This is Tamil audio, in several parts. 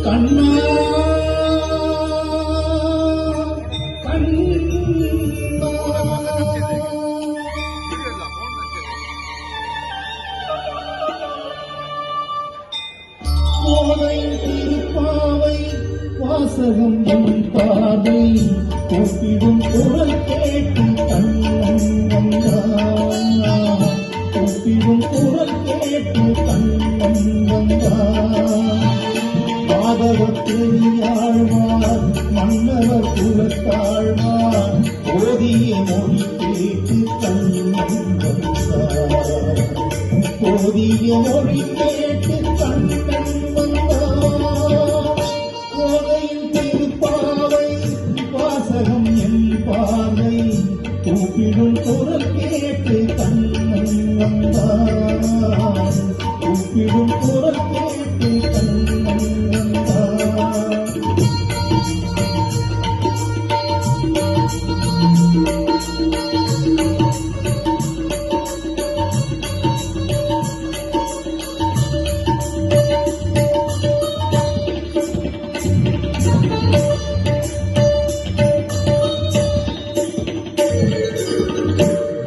கண்ணா கோதை திருப்பாவை வாசகம் என் பார்வை கூப்பிடும் குரல் கேட்டு கண்ணன் வந்தான் கூப்பிடும் குரல் கேட்டு கண்ணன் வந்தான் மாதவத்திரியாழ்வார் மன்னவர் குலத்தாழ்வார் போதிய மொழி கேட்டு கண்ணன் வந்தார் போதிய மொழி கேட்டு கண்ணன் வந்தார் கோதையில் திருப்பாவை வாசகம் என் பார்வை கூப்பிடும் குரல் கேட்டு கண்ணன் வந்தார் கூப்பிடும் குரல் கேட்டு கண்ணன் வந்தார்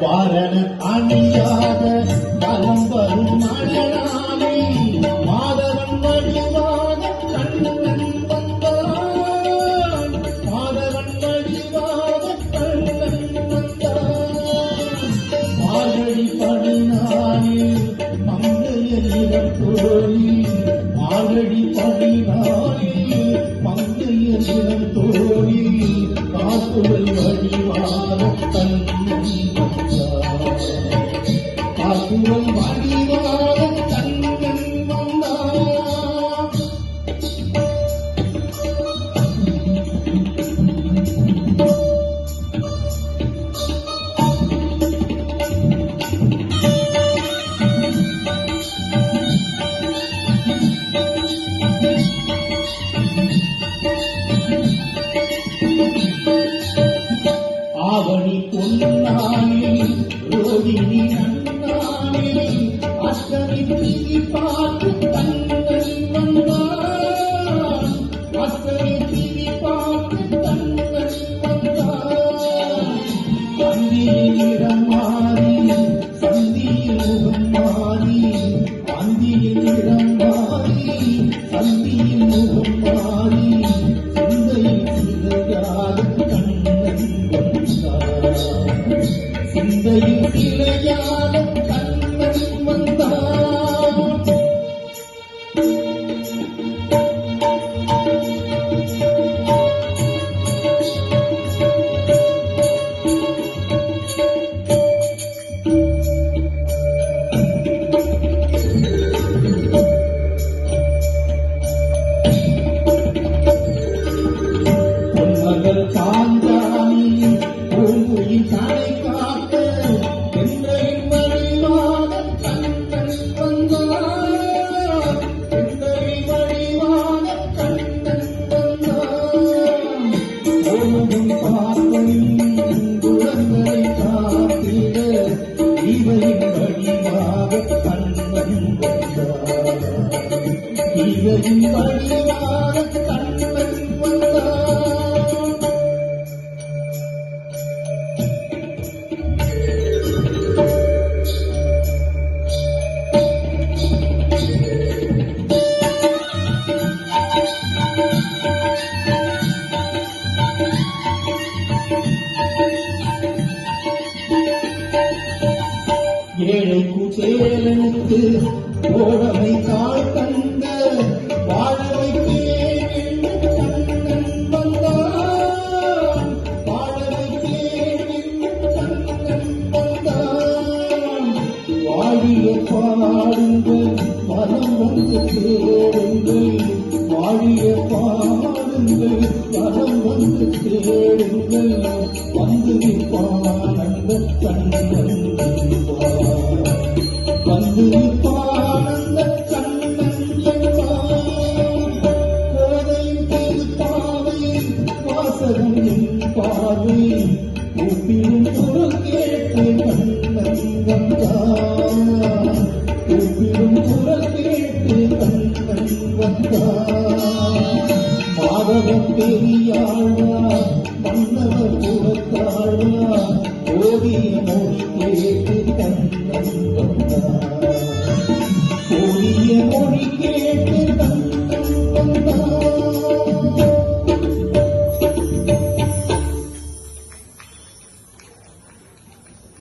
வாரண அணியாக பலம் வரும் மணனாலே மாதவன் வடிவாக கண்ணன் வந்தான் மாதவன் வடிவாக கண்ணன் வந்தான் மார்கழி பதினாலே மங்கைய நிறம் தோழி மார்கழி பதினாலே மங்கைய நிறம் தோழி காத்துவல் வடிவாக கண்ணன் காத்துவல் வடிவாக கண்ணன் வந்தான் ஆவணி பொன்னானே ரோகிணி நன்னானே அஷ்டமி திதி பார்த்து கண்ணன் வந்தான் அஷ்டமி திதி பார்த்து கண்ணன் வந்தான் அந்தியில் நிறம் மாறி சந்தியில் முகம் மாறி அந்தியில் நிறம் மாறி சந்தியில் முகம் மாறி சிந்தையில் சிலையாக கண்ணன் வந்தான் சிந்தையில் சிலையாக கண்ணன் வந்தான் பொன்மகள் காந்தாணி பூங்குயில் தலை காக்க எந்தையின் வடிவாக கண்ணன் வந்தான் எந்தையின் வடிவாக கண்ணன் வந்தான் ஓடும் பார்வையும் குழந்தை காத்திட இவையின் வடிவாக கண்ணன் வந்தான் இவையின் வடிவாக கண்ணன் வந்தான் ஏழை குசேலனுக்கு ஓடமை கால் தந்த வாழவை கண்ணன் வந்தான் வாழவை கண்ணன் வந்தான் வாழிய பாடுங்கள் மனம் வந்து தேடுங்கள் வாழிய பாடுங்கள் மனம் வந்து தேடுங்கள் வந்து நிற்பானந்த கண்ணன் வந்து நிற்பானந்த கண்ணன் கோதையின் திருப்பாவை வாசகம் என் பார்வை கூப்பிடும் குரல் கேட்டு கண்ணன் வந்தான் கூப்பிடும் குரல் கேட்டு கண்ணன் வந்தார் மாதவன் பெரியாழ்வார் மன்ன